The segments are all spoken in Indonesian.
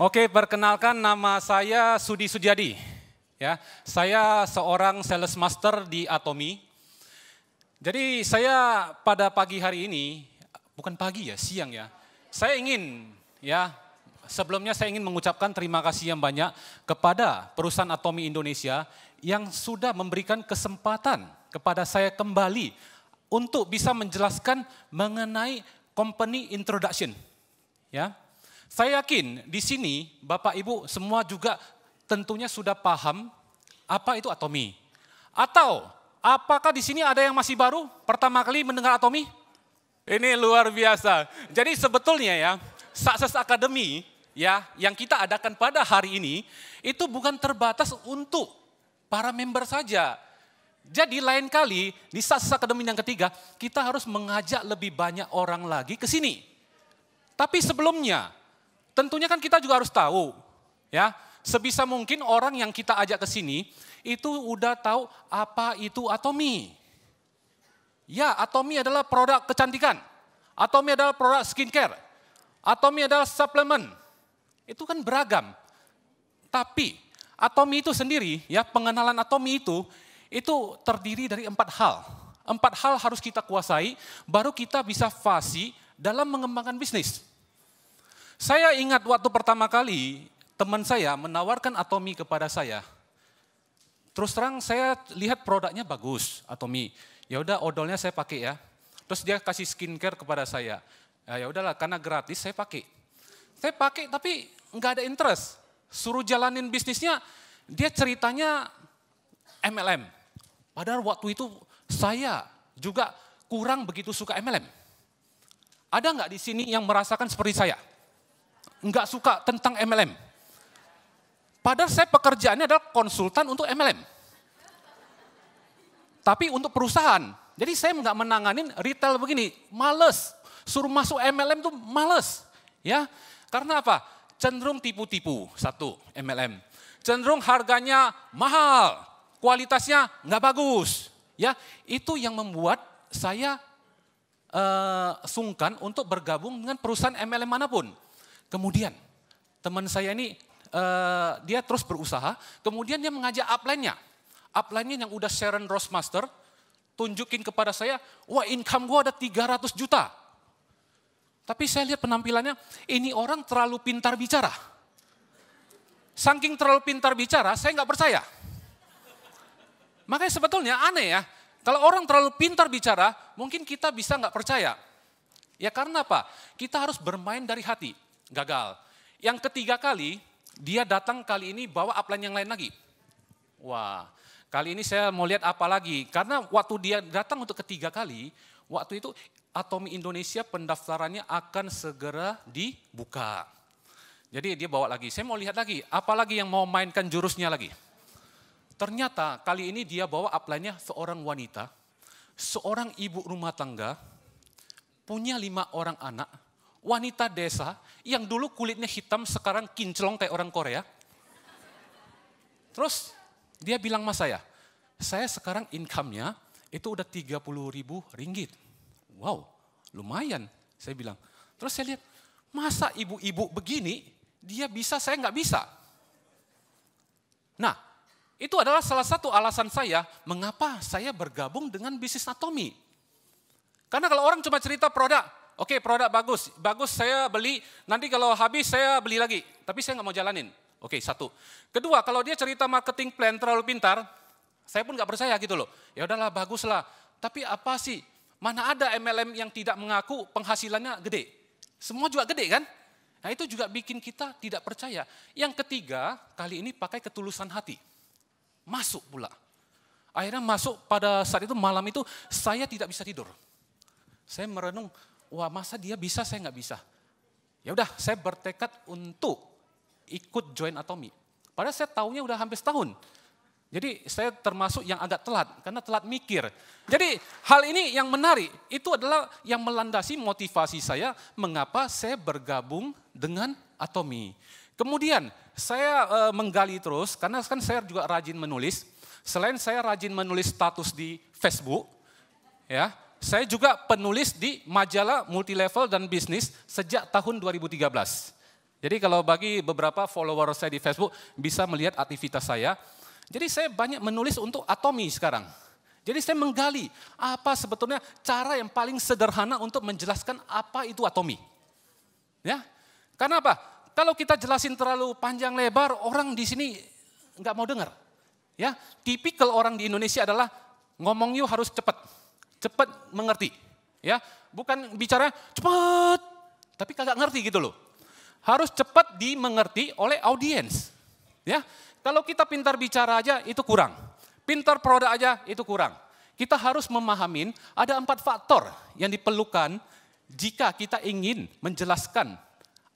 Oke, perkenalkan nama saya Sudi Sujadi. Ya, saya seorang sales master di Atomi. Jadi saya pada pagi hari ini, bukan pagi ya, siang ya. Saya ingin sebelumnya saya ingin mengucapkan terima kasih yang banyak kepada perusahaan Atomi Indonesia yang sudah memberikan kesempatan kepada saya kembali untuk bisa menjelaskan mengenai company introduction. Ya. Saya yakin di sini Bapak Ibu semua juga tentunya sudah paham apa itu Atomi. Atau apakah di sini ada yang masih baru pertama kali mendengar Atomi? Ini luar biasa. Jadi sebetulnya ya, Success Academy ya yang kita adakan pada hari ini itu bukan terbatas untuk para member saja. Jadi lain kali di Success Academy yang ketiga kita harus mengajak lebih banyak orang lagi ke sini. Tapi sebelumnya tentunya kan kita juga harus tahu, ya, sebisa mungkin orang yang kita ajak ke sini itu udah tahu apa itu Atomi. Ya, Atomi adalah produk kecantikan, Atomi adalah produk skincare, Atomi adalah suplemen. Itu kan beragam. Tapi Atomi itu sendiri, ya, pengenalan Atomi itu terdiri dari 4 hal. 4 hal harus kita kuasai, baru kita bisa fasih dalam mengembangkan bisnis. Saya ingat waktu pertama kali teman saya menawarkan Atomi kepada saya. Terus terang saya lihat produknya bagus, Atomi. Ya udah odolnya saya pakai ya. Terus dia kasih skincare kepada saya. Ya udahlah karena gratis saya pakai. Saya pakai tapi nggak ada interest. Suruh jalanin bisnisnya, dia ceritanya MLM. Padahal waktu itu saya juga kurang begitu suka MLM. Ada nggak di sini yang merasakan seperti saya? Nggak suka tentang MLM. Padahal saya pekerjaannya adalah konsultan untuk MLM. Tapi untuk perusahaan. Jadi saya nggak menanganin retail begini. Males. Suruh masuk MLM tuh males. Ya, karena apa? Cenderung tipu-tipu. Satu, MLM. Cenderung harganya mahal. Kualitasnya nggak bagus. Ya, itu yang membuat saya sungkan untuk bergabung dengan perusahaan MLM manapun. Kemudian teman saya ini dia terus berusaha, kemudian dia mengajak upline-nya. Upline-nya yang udah Sharon Rossmaster, tunjukin kepada saya, wah income gue ada 300 juta. Tapi saya lihat penampilannya, ini orang terlalu pintar bicara. Saking terlalu pintar bicara, saya nggak percaya. Makanya sebetulnya aneh ya, kalau orang terlalu pintar bicara, mungkin kita bisa nggak percaya. Ya karena apa? Kita harus bermain dari hati. Gagal. Yang ketiga kali, dia datang kali ini bawa upline yang lain lagi. Wah, kali ini saya mau lihat apa lagi. Karena waktu dia datang untuk ketiga kali, waktu itu Atomi Indonesia pendaftarannya akan segera dibuka. Jadi dia bawa lagi, saya mau lihat lagi, apa lagi yang mau mainkan jurusnya lagi. Ternyata kali ini dia bawa upline-nya seorang wanita, seorang ibu rumah tangga, punya 5 orang anak, wanita desa yang dulu kulitnya hitam sekarang kinclong kayak orang Korea. Terus dia bilang sama saya sekarang income-nya itu udah 30.000 ringgit. Wow, lumayan saya bilang. Terus saya lihat, masa ibu-ibu begini dia bisa, saya nggak bisa. Nah, itu adalah salah satu alasan saya mengapa saya bergabung dengan bisnis Atomi. Karena kalau orang cuma cerita produk, oke, produk bagus saya beli, nanti kalau habis saya beli lagi, tapi saya nggak mau jalanin. Oke, satu. Kedua, kalau dia cerita marketing plan terlalu pintar, saya pun nggak percaya gitu loh. Ya udahlah, baguslah. Tapi apa sih, mana ada MLM yang tidak mengaku penghasilannya gede? Semua juga gede kan? Nah itu juga bikin kita tidak percaya. Yang ketiga, kali ini pakai ketulusan hati. Masuk pula. Akhirnya masuk pada saat itu, malam itu saya tidak bisa tidur. Saya merenung, wah masa dia bisa, saya nggak bisa. Ya udah, saya bertekad untuk ikut join Atomi. Padahal saya tahunya udah hampir setahun. Jadi saya termasuk yang agak telat, karena telat mikir. Jadi hal ini yang menarik, itu adalah yang melandasi motivasi saya mengapa saya bergabung dengan Atomi. Kemudian saya menggali terus, karena kan saya juga rajin menulis. Selain saya rajin menulis status di Facebook, ya, saya juga penulis di majalah Multilevel dan Bisnis sejak tahun 2013. Jadi kalau bagi beberapa follower saya di Facebook bisa melihat aktivitas saya. Jadi saya banyak menulis untuk Atomi sekarang. Jadi saya menggali apa sebetulnya cara yang paling sederhana untuk menjelaskan apa itu Atomi. Ya, karena apa? Kalau kita jelasin terlalu panjang lebar, orang di sini nggak mau dengar. Ya, tipikal orang di Indonesia adalah ngomong you harus cepat mengerti. Ya, bukan bicara cepat, tapi kagak ngerti gitu loh. Harus cepat dimengerti oleh audiens. Ya, kalau kita pintar bicara aja itu kurang. Pintar produk aja itu kurang. Kita harus memahamin ada 4 faktor yang diperlukan jika kita ingin menjelaskan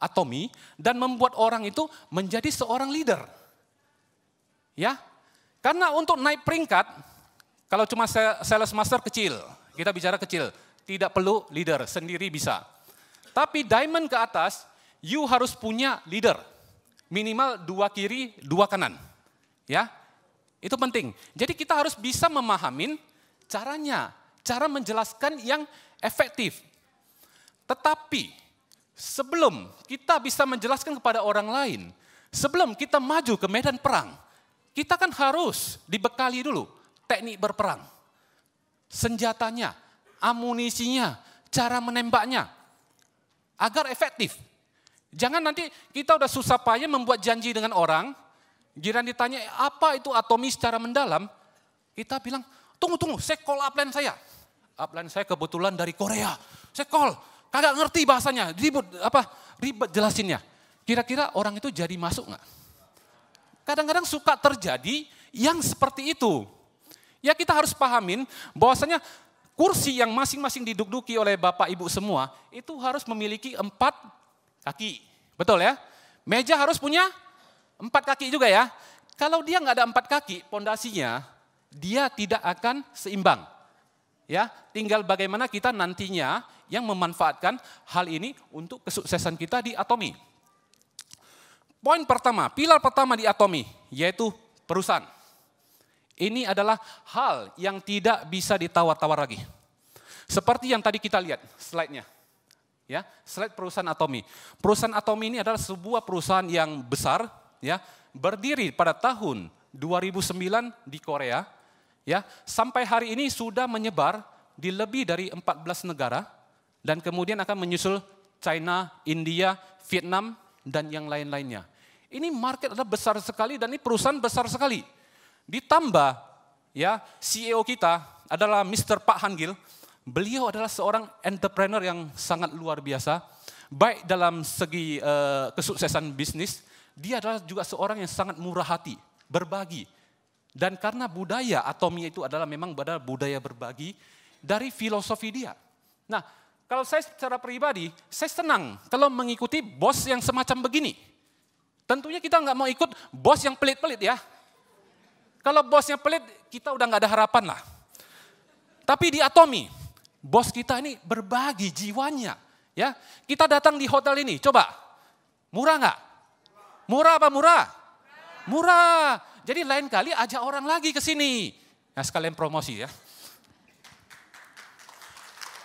Atomi dan membuat orang itu menjadi seorang leader. Ya, karena untuk naik peringkat, kalau cuma sales master kecil, kita bicara kecil, tidak perlu leader, sendiri bisa. Tapi diamond ke atas, you harus punya leader, minimal 2 kiri, 2 kanan. Ya, itu penting. Jadi kita harus bisa memahamin caranya, cara menjelaskan yang efektif. Tetapi sebelum kita bisa menjelaskan kepada orang lain, sebelum kita maju ke medan perang, kita kan harus dibekali dulu teknik berperang. Senjatanya, amunisinya, cara menembaknya, agar efektif. Jangan nanti kita udah susah payah membuat janji dengan orang, giliran ditanya apa itu Atomi secara mendalam, kita bilang, tunggu, saya call upline saya. Upline saya kebetulan dari Korea. Saya call, kagak ngerti bahasanya, ribet jelasinnya. Kira-kira orang itu jadi masuk nggak? Kadang-kadang suka terjadi yang seperti itu. Ya kita harus pahamin bahwasanya kursi yang masing-masing diduduki oleh Bapak Ibu semua, itu harus memiliki 4 kaki. Betul ya? Meja harus punya 4 kaki juga ya. Kalau dia nggak ada 4 kaki, pondasinya, dia tidak akan seimbang. Ya, tinggal bagaimana kita nantinya yang memanfaatkan hal ini untuk kesuksesan kita di Atomi. Poin pertama, pilar pertama di Atomi, yaitu perusahaan. Ini adalah hal yang tidak bisa ditawar-tawar lagi. Seperti yang tadi kita lihat slide-nya. Ya, slide perusahaan Atomi. Perusahaan Atomi ini adalah sebuah perusahaan yang besar, ya, berdiri pada tahun 2009 di Korea, ya, sampai hari ini sudah menyebar di lebih dari 14 negara dan kemudian akan menyusul China, India, Vietnam dan yang lain-lainnya. Ini market adalah besar sekali dan ini perusahaan besar sekali. Ditambah ya CEO kita adalah Mr. Pak Han Gil. Beliau adalah seorang entrepreneur yang sangat luar biasa, baik dalam segi kesuksesan bisnis, dia adalah juga seorang yang sangat murah hati, berbagi. Dan karena budaya Atomi itu adalah memang budaya berbagi dari filosofi dia. Nah, kalau saya secara pribadi, saya senang kalau mengikuti bos yang semacam begini. Tentunya kita nggak mau ikut bos yang pelit-pelit ya. Kalau bosnya pelit, kita udah nggak ada harapan lah. Tapi di Atomi, bos kita ini berbagi jiwanya. Ya, kita datang di hotel ini, coba, murah nggak? Murah apa murah? Murah. Jadi lain kali ajak orang lagi ke sini. Nah, sekalian promosi ya.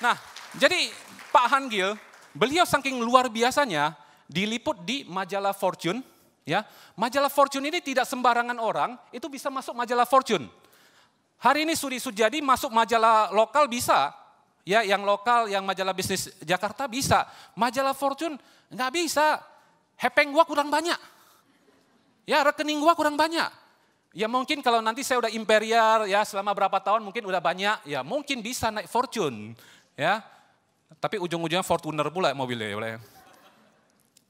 Nah, jadi Pak Han Gil, beliau saking luar biasanya diliput di majalah Fortune. Ya, majalah Fortune ini tidak sembarangan orang itu bisa masuk majalah Fortune. Hari ini Sudi Sujadi masuk majalah lokal bisa, ya, yang lokal, yang majalah bisnis Jakarta bisa. Majalah Fortune nggak bisa. Hepeng gua kurang banyak. Ya, rekening gua kurang banyak. Ya mungkin kalau nanti saya udah imperial, ya selama berapa tahun mungkin udah banyak, ya mungkin bisa naik Fortune, ya. Tapi ujung-ujungnya Fortuner pula mobilnya.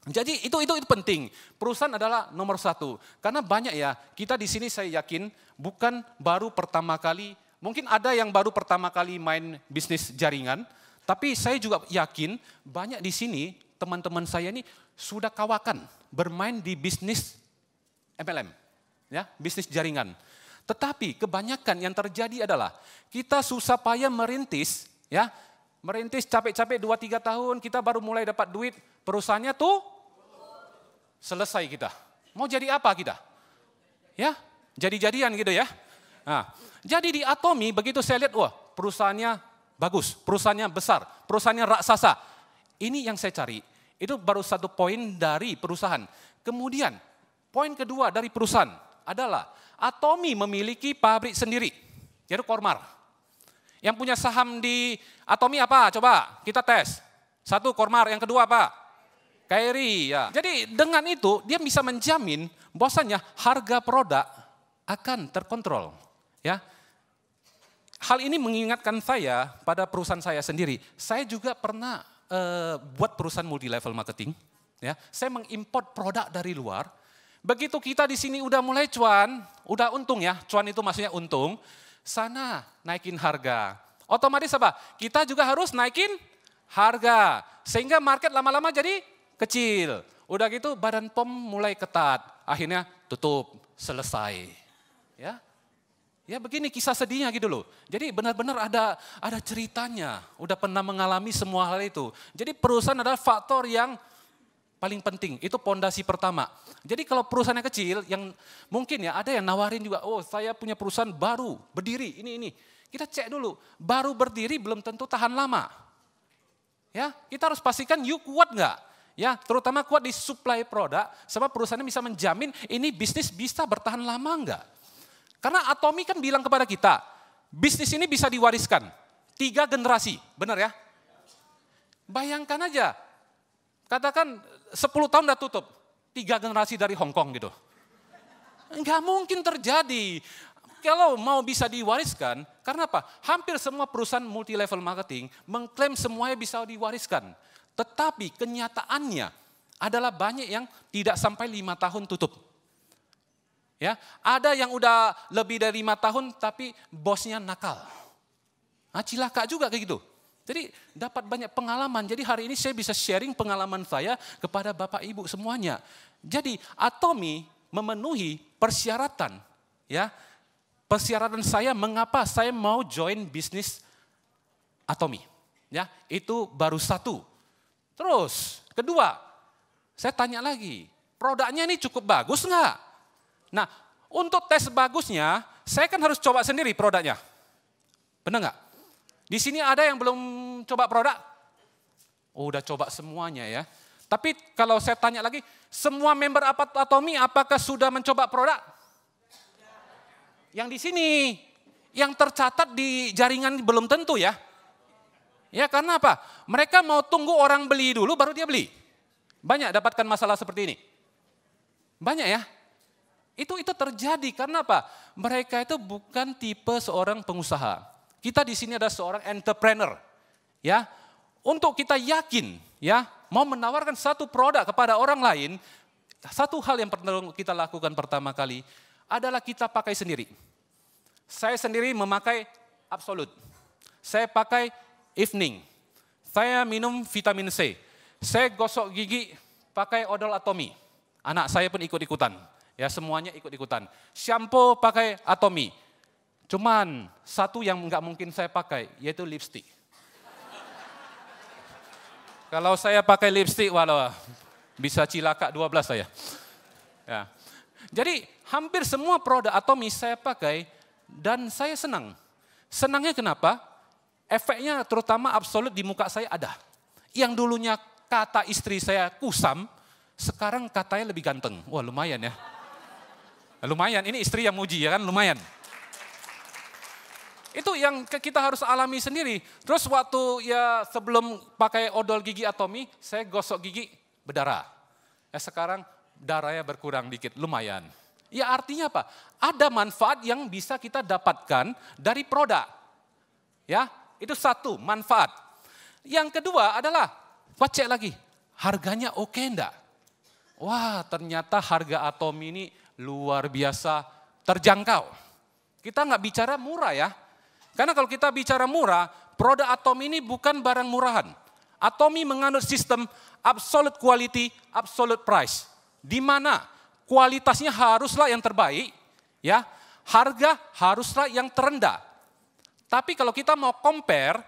Jadi itu penting. Perusahaan adalah nomor 1. Karena banyak ya, kita di sini saya yakin bukan baru pertama kali, mungkin ada yang baru pertama kali main bisnis jaringan, tapi saya juga yakin banyak di sini teman-teman saya ini sudah kawakan bermain di bisnis MLM, ya, bisnis jaringan. Tetapi kebanyakan yang terjadi adalah kita susah payah merintis, ya, merintis capek-capek 2-3 tahun, kita baru mulai dapat duit, perusahaannya tuh selesai kita. Mau jadi apa kita? Ya, jadi-jadian gitu ya. Nah, jadi di Atomi begitu saya lihat, wah perusahaannya bagus, perusahaannya besar, perusahaannya raksasa. Ini yang saya cari. Itu baru satu poin dari perusahaan. Kemudian, poin kedua dari perusahaan adalah Atomy memiliki pabrik sendiri, yaitu Kormar. Yang punya saham di Atomy apa? Coba kita tes. Satu Kormar, yang kedua apa? Kairi. Ya. Jadi dengan itu dia bisa menjamin bahwasanya harga produk akan terkontrol. Ya. Hal ini mengingatkan saya pada perusahaan saya sendiri. Saya juga pernah buat perusahaan multi level marketing. Ya, saya mengimport produk dari luar. Begitu kita di sini udah mulai cuan, udah untung ya. Cuan itu maksudnya untung. Sana naikin harga. Otomatis apa? Kita juga harus naikin harga. Sehingga market lama-lama jadi kecil. Udah gitu badan POM mulai ketat. Akhirnya tutup, selesai. Ya. Ya begini kisah sedihnya gitu loh. Jadi benar-benar ada ceritanya. Udah pernah mengalami semua hal itu. Jadi perusahaan adalah faktor yang paling penting. Itu pondasi pertama. Jadi kalau perusahaannya kecil yang mungkin ya ada yang nawarin juga. Oh saya punya perusahaan baru berdiri ini. Kita cek dulu. Baru berdiri belum tentu tahan lama. Ya kita harus pastikan you kuat nggak. Ya terutama kuat di supply produk. Sebab perusahaannya bisa menjamin ini bisnis bisa bertahan lama nggak. Karena Atomy kan bilang kepada kita, bisnis ini bisa diwariskan 3 generasi, benar ya? Bayangkan aja, katakan 10 tahun udah tutup, 3 generasi dari Hong Kong gitu. Enggak mungkin terjadi. Kalau mau bisa diwariskan, karena apa? Hampir semua perusahaan multi level marketing mengklaim semuanya bisa diwariskan. Tetapi kenyataannya adalah banyak yang tidak sampai 5 tahun tutup. Ya, ada yang udah lebih dari 5 tahun tapi bosnya nakal. Nah, cilaka juga kayak gitu. Jadi dapat banyak pengalaman. Jadi hari ini saya bisa sharing pengalaman saya kepada Bapak Ibu semuanya. Jadi Atomy memenuhi persyaratan, ya. Persyaratan saya mengapa saya mau join bisnis Atomy. Ya, itu baru satu. Terus kedua, saya tanya lagi, produknya ini cukup bagus enggak? Nah, untuk tes bagusnya, saya kan harus coba sendiri produknya. Benar nggak? Di sini ada yang belum coba produk? Oh, udah coba semuanya ya. Tapi kalau saya tanya lagi, semua member Atomy apakah sudah mencoba produk? Yang di sini, yang tercatat di jaringan belum tentu ya. Ya karena apa? Mereka mau tunggu orang beli dulu baru dia beli. Banyak dapatkan masalah seperti ini. Banyak ya. Itu terjadi karena apa? Mereka itu bukan tipe seorang pengusaha. Kita di sini ada seorang entrepreneur, ya. Untuk kita yakin, ya, mau menawarkan satu produk kepada orang lain, satu hal yang perlu kita lakukan pertama kali adalah kita pakai sendiri. Saya sendiri memakai Absolut. Saya pakai Evening. Saya minum vitamin C. Saya gosok gigi pakai odol Atomy. Anak saya pun ikut-ikutan. Ya semuanya ikut-ikutan. Shampoo pakai Atomy. Cuman satu yang nggak mungkin saya pakai, yaitu lipstick. Kalau saya pakai lipstick, walau bisa cilaka 12 saya. Ya. Jadi hampir semua produk Atomy saya pakai dan saya senang. Senangnya kenapa? Efeknya terutama Absolut di muka saya ada. Yang dulunya kata istri saya kusam, sekarang katanya lebih ganteng. Wah lumayan ya. Lumayan, ini istri yang muji ya kan, lumayan. Itu yang kita harus alami sendiri. Terus waktu ya sebelum pakai odol gigi Atomy, saya gosok gigi berdarah. Ya sekarang darahnya berkurang dikit, lumayan. Ya artinya apa? Ada manfaat yang bisa kita dapatkan dari produk. Ya, itu satu, manfaat. Yang kedua adalah, cek lagi, harganya oke enggak? Wah ternyata harga Atomy ini luar biasa terjangkau. Kita nggak bicara murah ya. Karena kalau kita bicara murah, produk Atomy ini bukan barang murahan. Atomy menganut sistem absolute quality, absolute price. Di mana kualitasnya haruslah yang terbaik, ya. Harga haruslah yang terendah. Tapi kalau kita mau compare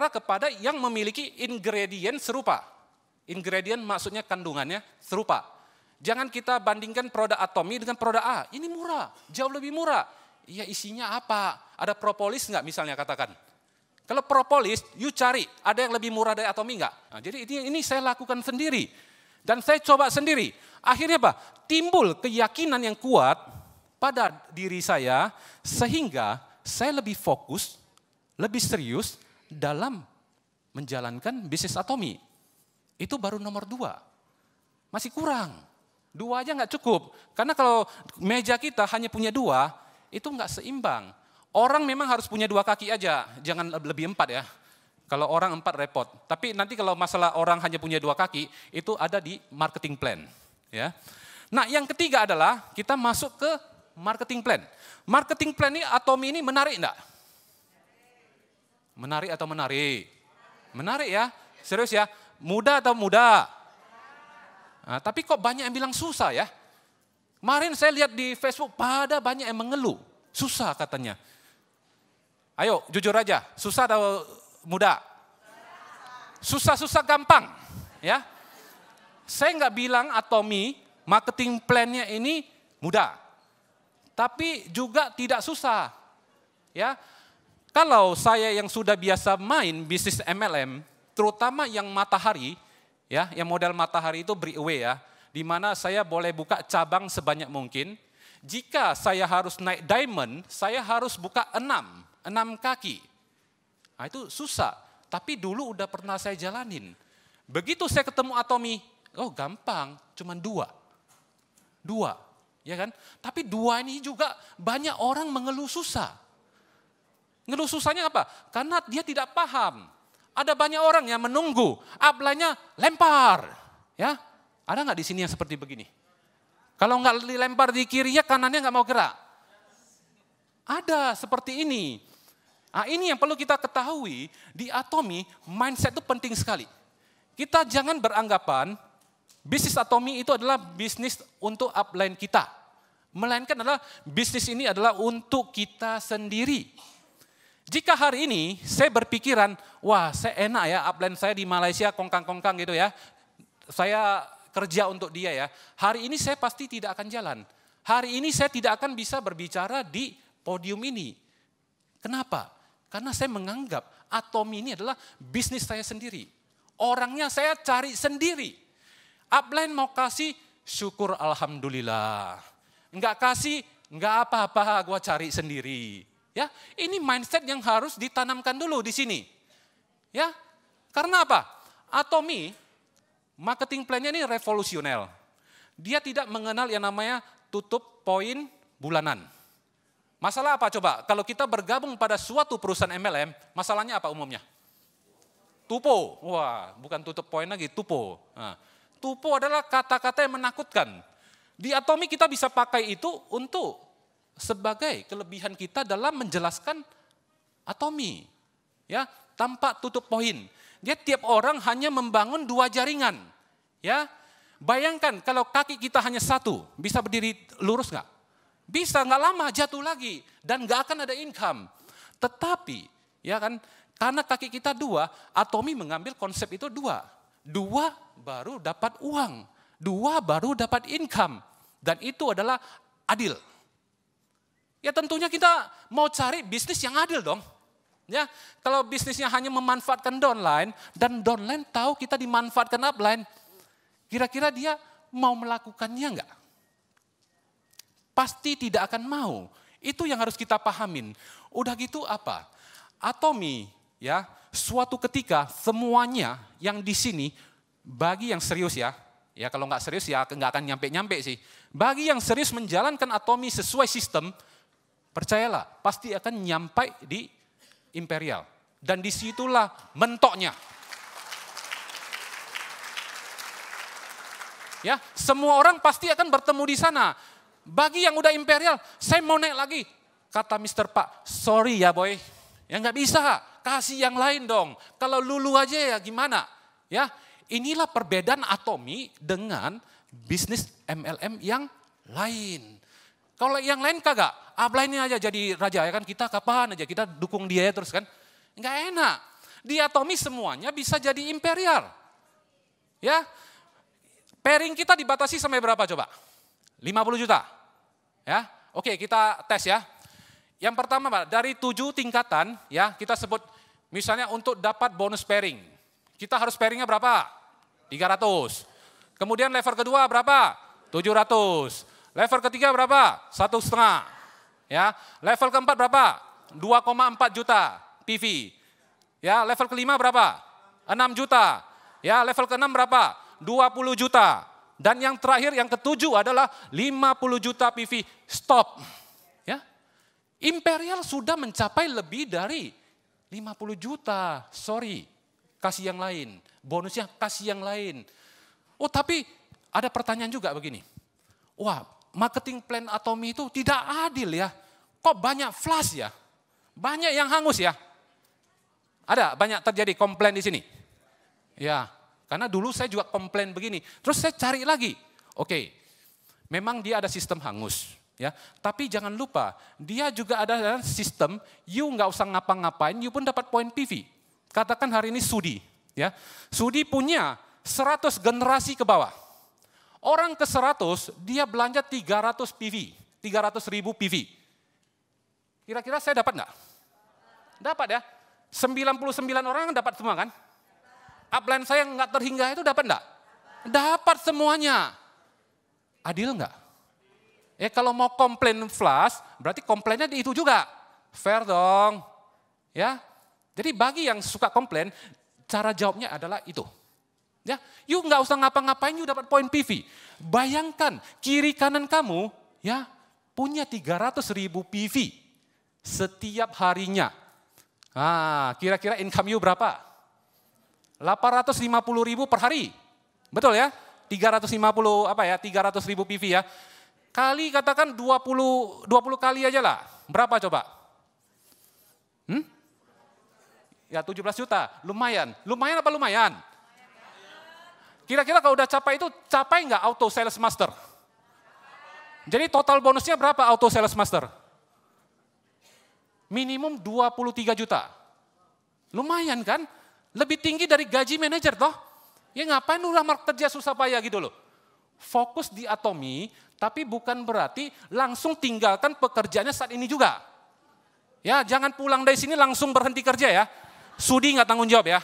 kepada yang memiliki ingredient serupa. Ingredient maksudnya kandungannya serupa. Jangan kita bandingkan produk Atomy dengan produk A. Ini murah, jauh lebih murah. Iya isinya apa? Ada propolis nggak misalnya katakan? Kalau propolis, you cari, ada yang lebih murah dari atomi enggak? Nah, jadi ini saya lakukan sendiri. Dan saya coba sendiri. Akhirnya apa? Timbul keyakinan yang kuat pada diri saya, sehingga saya lebih fokus, lebih serius dalam menjalankan bisnis atomi. Itu baru nomor 2. Masih kurang. 2 aja nggak cukup. Karena kalau meja kita hanya punya 2, itu nggak seimbang. Orang memang harus punya 2 kaki aja, jangan lebih 4 ya. Kalau orang 4 repot. Tapi nanti kalau masalah orang hanya punya 2 kaki, itu ada di marketing plan. Ya. Nah yang ketiga adalah kita masuk ke marketing plan. Marketing plan ini atomi ini menarik enggak? Menarik atau menarik? Menarik ya, serius ya. Mudah atau mudah? Nah, tapi kok banyak yang bilang susah ya? Kemarin saya lihat di Facebook, pada banyak yang mengeluh. Susah katanya. Ayo jujur aja, susah atau mudah? Susah-susah gampang. Ya. Saya nggak bilang atomi, marketing plan-nya ini mudah. Tapi juga tidak susah. Ya. Kalau saya yang sudah biasa main bisnis MLM, terutama yang matahari, ya, yang model matahari itu breakaway ya, di mana saya boleh buka cabang sebanyak mungkin. Jika saya harus naik diamond, saya harus buka 6 kaki. Nah, itu susah, tapi dulu udah pernah saya jalanin. Begitu saya ketemu atomi, oh gampang, cuma 2, ya kan? Tapi 2 ini juga banyak orang mengeluh susah. Ngeluh susahnya apa? Karena dia tidak paham. Ada banyak orang yang menunggu, upline-nya lempar. Ya, ada nggak di sini yang seperti begini? Kalau nggak dilempar di kirinya, kanannya nggak mau gerak. Ada seperti ini. Nah, ini yang perlu kita ketahui, di atomi mindset itu penting sekali. Kita jangan beranggapan bisnis atomi itu adalah bisnis untuk upline kita. Melainkan adalah bisnis ini adalah untuk kita sendiri. Jika hari ini saya berpikiran, wah saya enak ya upline saya di Malaysia kongkang-kongkang gitu ya. Saya kerja untuk dia ya. Hari ini saya pasti tidak akan jalan. Hari ini saya tidak akan bisa berbicara di podium ini. Kenapa? Karena saya menganggap atomi ini adalah bisnis saya sendiri. Orangnya saya cari sendiri. Upline mau kasih, syukur alhamdulillah. Enggak kasih, enggak apa-apa, gua cari sendiri. Ya, ini mindset yang harus ditanamkan dulu di sini. Ya, karena apa? Atomi, marketing plan-nya ini revolusioner. Dia tidak mengenal yang namanya tutup poin bulanan. Masalah apa coba? Kalau kita bergabung pada suatu perusahaan MLM, masalahnya apa umumnya? Tupo. Wah, bukan tutup poin lagi, tupo. Nah, tupo adalah kata-kata yang menakutkan. Di atomi kita bisa pakai itu untuk sebagai kelebihan kita dalam menjelaskan atomi. Ya, tanpa tutup poin. Dia tiap orang hanya membangun 2 jaringan. Ya, bayangkan kalau kaki kita hanya 1, bisa berdiri lurus nggak? Bisa, nggak lama jatuh lagi dan nggak akan ada income. Tetapi, ya kan, karena kaki kita 2, atomi mengambil konsep itu 2. 2 baru dapat uang, 2 baru dapat income, dan itu adalah adil. Ya tentunya kita mau cari bisnis yang adil dong. Ya, kalau bisnisnya hanya memanfaatkan downline dan downline tahu kita dimanfaatkan upline, kira-kira dia mau melakukannya enggak? Pasti tidak akan mau. Itu yang harus kita pahamin. Udah gitu apa? Atomi, ya, suatu ketika semuanya yang di sini bagi yang serius ya kalau nggak serius ya nggak akan nyampe-nyampe sih. Bagi yang serius menjalankan atomi sesuai sistem, percayalah pasti akan nyampe di imperial. Dan disitulah mentoknya. Ya, semua orang pasti akan bertemu di sana. Bagi yang udah imperial, saya mau naik lagi. Kata Mr. Pak, sorry ya boy, ya nggak bisa, kasih yang lain dong. Kalau lulu aja ya gimana? Ya, inilah perbedaan atomi dengan bisnis MLM yang lain. Kalau yang lain kagak, upline-nya aja jadi raja ya kan, kita kapan aja kita dukung dia terus kan, nggak enak. Di atomi semuanya bisa jadi imperial. Ya, pairing kita dibatasi sampai berapa coba? 50 juta. Ya, oke kita tes ya. Yang pertama Pak, dari 7 tingkatan ya kita sebut Misalnya untuk dapat bonus pairing, kita harus pairingnya berapa? 300. Kemudian level kedua berapa? 700. Level ketiga berapa? 1,5. Ya, level keempat berapa? 2,4 juta PV. Ya, level kelima berapa? 6 juta. Ya, level keenam berapa? 20 juta. Dan yang terakhir, yang ketujuh adalah 50 juta PV. Stop. Ya, Imperial sudah mencapai lebih dari 50 juta. Sorry, kasih yang lain. Bonusnya kasih yang lain. Oh, tapi ada pertanyaan juga begini. Wah, marketing plan Atomy itu tidak adil ya. Kok banyak flash ya? Banyak yang hangus ya? Ada banyak terjadi komplain di sini. Ya, karena dulu saya juga komplain begini. Terus saya cari lagi. Oke, memang dia ada sistem hangus. Ya, tapi jangan lupa, dia juga ada sistem, you nggak usah ngapa-ngapain, you pun dapat poin PV. Katakan hari ini Sudi. Ya, Sudi punya 100 generasi ke bawah. Orang ke 100, dia belanja 300 PV, 300 ribu PV. Kira-kira saya dapat nggak? Dapat ya. 99 orang dapat semua kan? Upline saya nggak terhingga itu dapat nggak? Dapat semuanya. Adil nggak? Kalau mau komplain flash, berarti komplainnya di itu juga. Fair dong. Ya. Jadi bagi yang suka komplain, cara jawabnya adalah itu. Ya, you nggak usah ngapa-ngapain, you dapat poin PV. Bayangkan kiri kanan kamu ya punya 300 ribu PV setiap harinya. Kira-kira income you berapa? 850 ribu per hari. Betul ya? 350 300 ribu PV ya. Kali katakan 20 kali aja lah. Berapa coba? Ya 17 juta. Lumayan. Lumayan apa lumayan? Kira-kira kalau udah capai nggak auto sales master? Jadi total bonusnya berapa auto sales master? Minimum 23 juta. Lumayan kan? Lebih tinggi dari gaji manajer toh. Ya ngapain lu lamar kerja susah payah gitu loh. Fokus di Atomy, tapi bukan berarti langsung tinggalkan pekerjaannya saat ini juga. Ya jangan pulang dari sini langsung berhenti kerja ya. Sudi nggak tanggung jawab ya.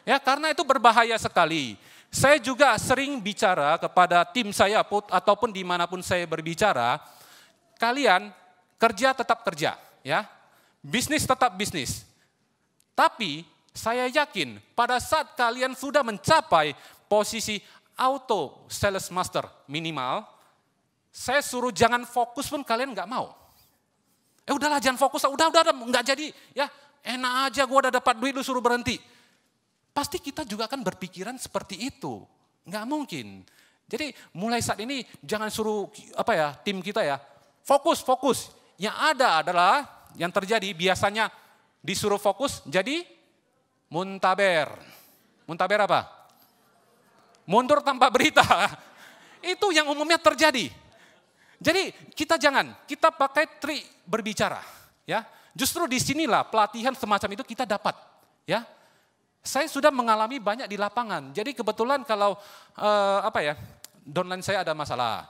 Ya karena itu berbahaya sekali. Saya juga sering bicara kepada tim saya ataupun dimanapun saya berbicara, kalian kerja tetap kerja, ya, bisnis tetap bisnis. Tapi saya yakin pada saat kalian sudah mencapai posisi auto sales master minimal, saya suruh jangan fokus pun kalian nggak mau. Udahlah jangan fokus, udah nggak jadi, ya enak aja gue udah dapat duit lu suruh berhenti. Pasti kita juga akan berpikiran seperti itu. Nggak mungkin. Jadi mulai saat ini jangan suruh tim kita ya, fokus. Yang ada adalah yang terjadi biasanya disuruh fokus jadi muntaber. Muntaber apa? Mundur tanpa berita. Itu yang umumnya terjadi. Jadi kita pakai trik berbicara. Ya, justru disinilah pelatihan semacam itu kita dapat. Ya. Saya sudah mengalami banyak di lapangan. Jadi kebetulan kalau downline saya ada masalah,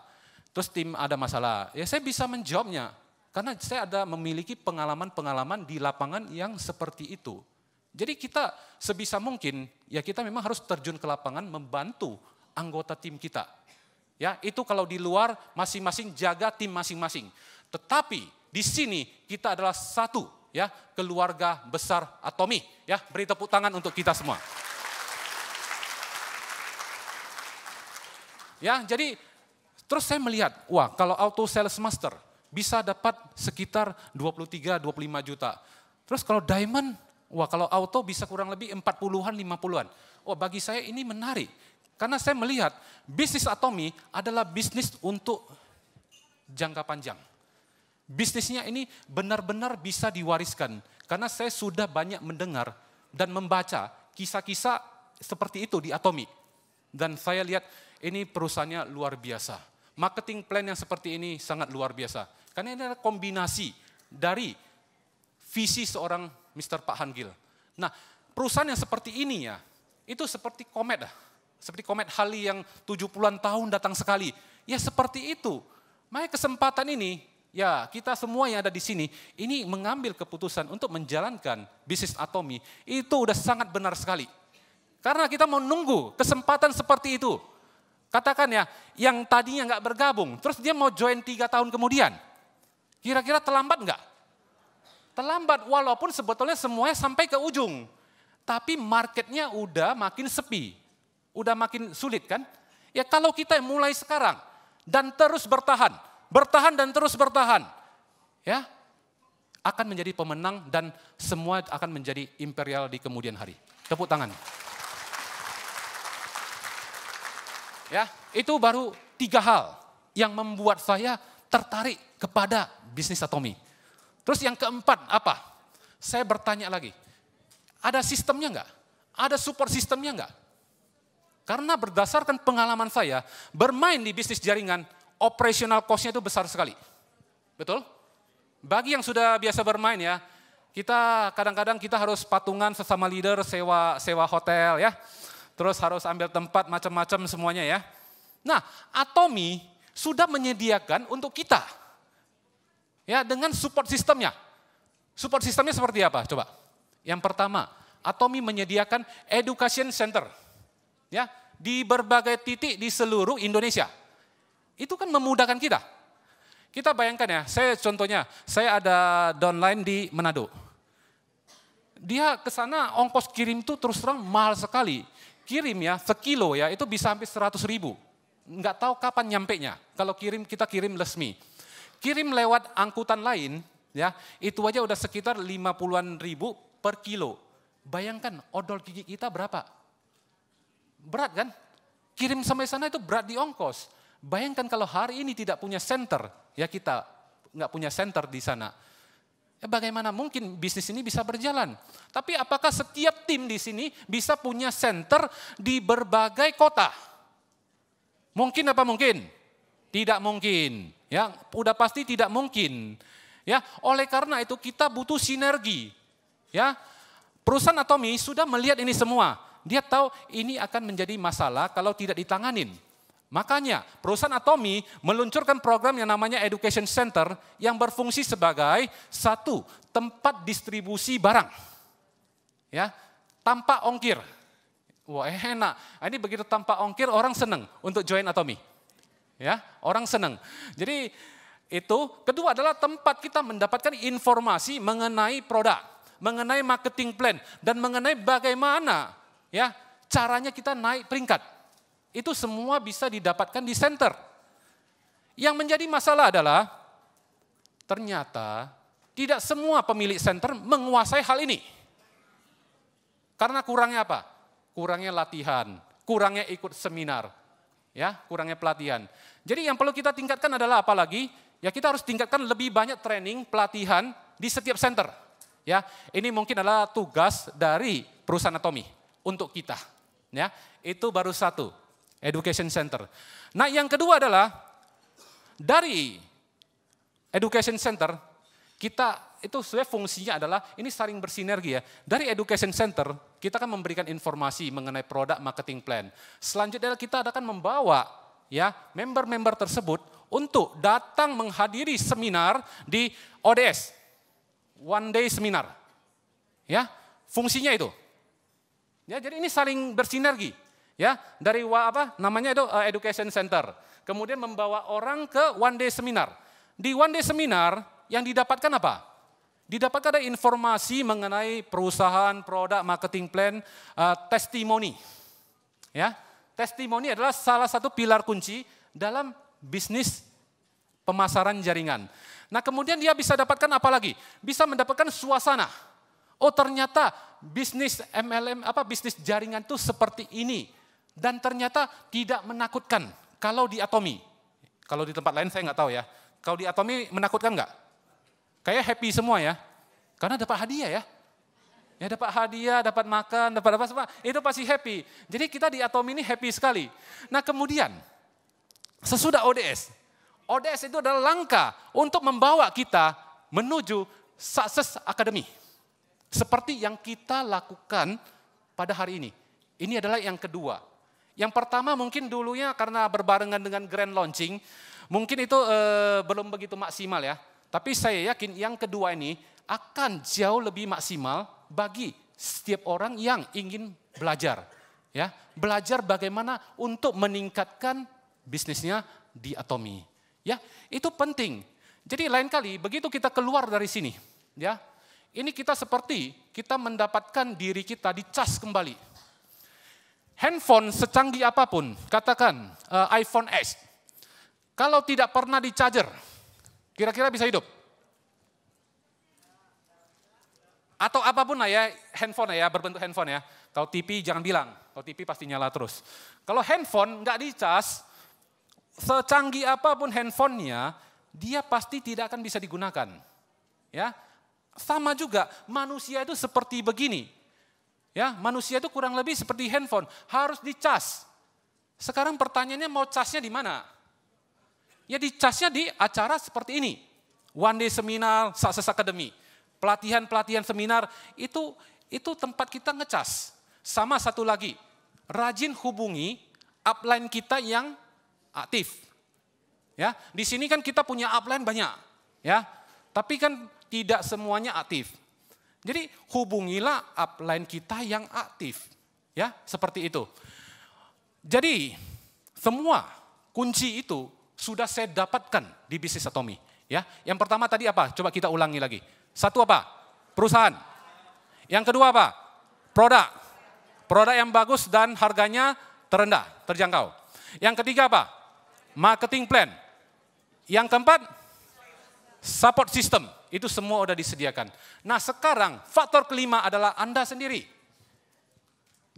terus tim ada masalah, ya saya bisa menjawabnya. Karena saya ada memiliki pengalaman-pengalaman di lapangan yang seperti itu. Jadi kita sebisa mungkin, ya kita memang harus terjun ke lapangan membantu anggota tim kita. Ya itu kalau di luar masing-masing jaga tim masing-masing. Tetapi di sini kita adalah satu. Ya, keluarga besar Atomy. Ya, beri tepuk tangan untuk kita semua. Ya, jadi terus saya melihat, wah kalau auto sales master bisa dapat sekitar 23-25 juta. Terus kalau diamond, wah kalau auto bisa kurang lebih 40-an, 50-an. Wah bagi saya ini menarik. Karena saya melihat bisnis Atomy adalah bisnis untuk jangka panjang. Bisnisnya ini benar-benar bisa diwariskan. Karena saya sudah banyak mendengar dan membaca kisah-kisah seperti itu di Atomy. Dan saya lihat ini perusahaannya luar biasa. Marketing plan yang seperti ini sangat luar biasa. Karena ini adalah kombinasi dari visi seorang Mr. Pak Hangil. Nah perusahaan yang seperti ini ya, itu seperti komet. Seperti komet Halley yang 70-an tahun datang sekali. Ya seperti itu. Makanya kesempatan ini, ya kita semua yang ada di sini, ini mengambil keputusan untuk menjalankan bisnis Atomy, itu udah sangat benar sekali. Karena kita mau nunggu kesempatan seperti itu. Katakan ya, yang tadinya nggak bergabung, terus dia mau join 3 tahun kemudian. Kira-kira terlambat nggak? Terlambat, walaupun sebetulnya semuanya sampai ke ujung. Tapi marketnya udah makin sepi, udah makin sulit kan? Ya kalau kita mulai sekarang dan terus bertahan dan terus bertahan, ya akan menjadi pemenang dan semua akan menjadi imperial di kemudian hari. Tepuk tangan. Ya, itu baru 3 hal yang membuat saya tertarik kepada bisnis Atomy. Terus yang keempat apa? Saya bertanya lagi, ada sistemnya enggak? Ada support sistemnya enggak? Karena berdasarkan pengalaman saya, bermain di bisnis jaringan, operational cost-nya itu besar sekali. Betul? Bagi yang sudah biasa bermain ya, kita kadang-kadang kita harus patungan sesama leader, sewa hotel ya. Terus harus ambil tempat macam-macam semuanya ya. Nah, Atomy sudah menyediakan untuk kita. Ya, dengan support sistemnya. Support sistemnya seperti apa? Coba. Yang pertama, Atomy menyediakan education center. Ya, di berbagai titik di seluruh Indonesia. Itu kan memudahkan kita. Kita bayangkan ya, saya ada downline di Manado. Dia ke sana ongkos kirim itu terus terang mahal sekali. Kirim ya, sekilo ya, itu bisa sampai 100.000. Nggak tahu kapan nyampenya. Kalau kita kirim resmi. Kirim lewat angkutan lain, ya itu aja udah sekitar 50-an ribu per kilo. Bayangkan odol gigi kita berapa? Berat kan? Kirim sampai sana itu berat di ongkos. Bayangkan kalau hari ini tidak punya center, ya kita nggak punya center di sana. Ya bagaimana mungkin bisnis ini bisa berjalan? Tapi apakah setiap tim di sini bisa punya center di berbagai kota? Mungkin apa mungkin? Tidak mungkin. Ya, udah pasti tidak mungkin. Ya, oleh karena itu kita butuh sinergi. Ya, perusahaan Atomy sudah melihat ini semua. Dia tahu ini akan menjadi masalah kalau tidak ditanganin. Makanya perusahaan Atomy meluncurkan program yang namanya Education Center yang berfungsi sebagai satu tempat distribusi barang. Ya, tanpa ongkir. Wah, enak. Ini begitu tanpa ongkir orang senang untuk join Atomy. Ya, orang senang. Jadi itu kedua adalah tempat kita mendapatkan informasi mengenai produk, mengenai marketing plan dan mengenai bagaimana ya caranya kita naik peringkat. Itu semua bisa didapatkan di center. Yang menjadi masalah adalah ternyata tidak semua pemilik center menguasai hal ini. Karena kurangnya apa? Kurangnya latihan, kurangnya ikut seminar, ya, kurangnya pelatihan. Jadi yang perlu kita tingkatkan adalah apa lagi? Ya kita harus tingkatkan lebih banyak training, pelatihan di setiap center. Ya, ini mungkin adalah tugas dari perusahaan Atomy untuk kita. Ya, itu baru satu, education center. Nah, yang kedua adalah dari education center kita itu sebenarnya fungsinya adalah ini saling bersinergi ya. Dari education center kita akan memberikan informasi mengenai produk marketing plan. Selanjutnya kita akan membawa ya member-member tersebut untuk datang menghadiri seminar di ODS. One day seminar. Ya, fungsinya itu. Ya, jadi ini saling bersinergi. Ya, dari namanya itu education center. Kemudian membawa orang ke one day seminar. Di one day seminar yang didapatkan apa? Didapatkan ada informasi mengenai perusahaan, produk, marketing plan, testimoni. Ya, testimoni adalah salah satu pilar kunci dalam bisnis pemasaran jaringan. Nah, kemudian dia bisa dapatkan apa lagi? Bisa mendapatkan suasana. Oh, ternyata bisnis MLM bisnis jaringan itu seperti ini dan ternyata tidak menakutkan kalau di Atomy. Kalau di tempat lain saya nggak tahu ya. Kalau di Atomy menakutkan nggak? Kayak happy semua ya, karena dapat hadiah ya. Ya dapat hadiah, dapat makan, dapat apa, itu pasti happy. Jadi kita di Atomy ini happy sekali. Nah kemudian, sesudah ODS itu adalah langkah untuk membawa kita menuju Success Academy. Seperti yang kita lakukan pada hari ini. Ini adalah yang kedua. Yang pertama mungkin dulunya karena berbarengan dengan grand launching, Mungkin itu belum begitu maksimal ya. Tapi saya yakin yang kedua ini akan jauh lebih maksimal bagi setiap orang yang ingin belajar. Ya, belajar bagaimana untuk meningkatkan bisnisnya di Atomi. Ya, itu penting. Jadi lain kali begitu kita keluar dari sini, ya, ini kita seperti kita mendapatkan diri kita dicas kembali. Handphone secanggih apapun, katakan iPhone X, kalau tidak pernah di-charger, kira-kira bisa hidup? Atau apapun lah ya, handphone ya, berbentuk handphone ya. Kalau TV jangan bilang, kalau TV pasti nyala terus. Kalau handphone nggak dicas, secanggih apapun handphonenya, dia pasti tidak akan bisa digunakan. Ya, sama juga manusia itu seperti begini. Ya, manusia itu kurang lebih seperti handphone, harus dicas. Sekarang pertanyaannya mau casnya di mana? Ya dicasnya di acara seperti ini. One Day Seminar, Success Academy. Pelatihan-pelatihan seminar itu tempat kita ngecas. Sama satu lagi, rajin hubungi upline kita yang aktif. Ya, di sini kan kita punya upline banyak, ya. Tapi kan tidak semuanya aktif. Jadi hubungilah upline kita yang aktif, ya, seperti itu. Jadi semua kunci itu sudah saya dapatkan di bisnis Atomi, ya. Yang pertama tadi apa? Coba kita ulangi lagi. Satu apa? Perusahaan. Yang kedua apa? Produk. Produk yang bagus dan harganya terendah, terjangkau. Yang ketiga apa? Marketing plan. Yang keempat, support system. Itu semua sudah disediakan. Nah sekarang faktor kelima adalah Anda sendiri.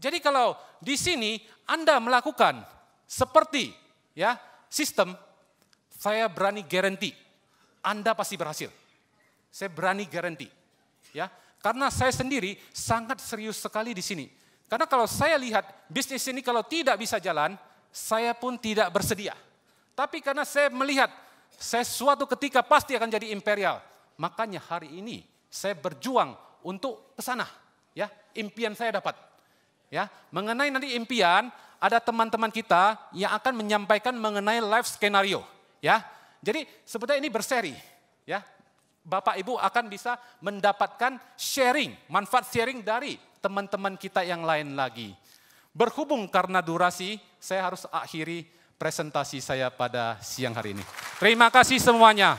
Jadi kalau di sini Anda melakukan seperti ya sistem, saya berani garanti Anda pasti berhasil. Saya berani garanti. Ya, karena saya sendiri sangat serius sekali di sini. Karena kalau saya lihat bisnis ini kalau tidak bisa jalan, saya pun tidak bersedia. Tapi karena saya melihat saya suatu ketika pasti akan jadi imperial, makanya hari ini saya berjuang untuk ke sana. Ya, impian saya dapat. Ya, mengenai nanti impian, ada teman-teman kita yang akan menyampaikan mengenai life skenario. Ya, jadi sebetulnya ini berseri. Ya, Bapak Ibu akan bisa mendapatkan sharing, manfaat sharing dari teman-teman kita yang lain lagi. Berhubung karena durasi, saya harus akhiri presentasi saya pada siang hari ini. Terima kasih semuanya.